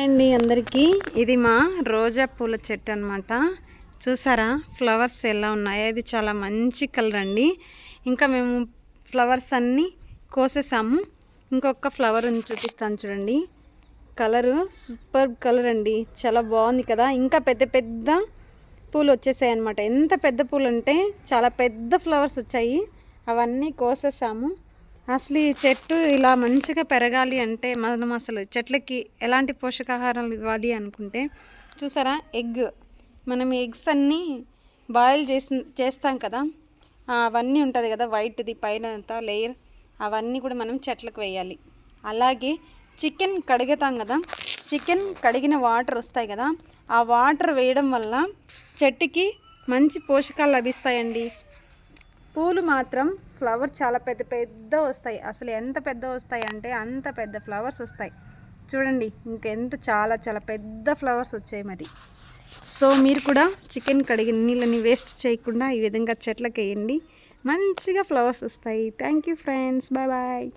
అండి అందరికీ ఇది మా రోజా పూల చెట్టు అన్నమాట. చూసారా ఫ్లవర్స్ ఎలా ఉన్నాయో. ఇది చాలా మంచి కలర్ అండి. ఇంకా మేము ఫ్లవర్స్ అన్నీ కోసేసాము. ఇంకొక ఫ్లవర్ చూపిస్తాను చూడండి. కలరు సూపర్ కలర్ అండి, చాలా బాగుంది కదా. ఇంకా పెద్ద పెద్ద పూలు వచ్చేసాయి అన్నమాట. ఎంత పెద్ద పూలు అంటే చాలా పెద్ద ఫ్లవర్స్ వచ్చాయి. అవన్నీ కోసేసాము. అసలు ఈ చెట్టు ఇలా మంచిగా పెరగాలి అంటే మనం అసలు చెట్లకి ఎలాంటి పోషకాహారాలు ఇవ్వాలి అనుకుంటే, చూసారా మనం ఎగ్స్ అన్నీ బాయిల్ చేస్తాం కదా, అవన్నీ ఉంటుంది కదా వైట్ది పైన అంతా లేయర్, అవన్నీ కూడా మనం చెట్లకు వేయాలి. అలాగే చికెన్ కడుగుతాం కదా, చికెన్ కడిగిన వాటర్ వస్తాయి కదా, ఆ వాటర్ వేయడం వల్ల చెట్టుకి మంచి పోషకాలు లభిస్తాయండి. పూలు మాత్రం ఫ్లవర్ చాలా పెద్ద పెద్ద వస్తాయి. అసలు ఎంత పెద్ద వస్తాయి అంటే అంత పెద్ద ఫ్లవర్స్ వస్తాయి చూడండి. ఇంకెంత చాలా చాలా పెద్ద ఫ్లవర్స్ వచ్చాయి మరి. సో మీరు కూడా చికెన్ కడిగిన నీళ్ళని వేస్ట్ చేయకుండా ఈ విధంగా చెట్లకు వేయండి, మంచిగా ఫ్లవర్స్ వస్తాయి. Thank you friends, bye bye.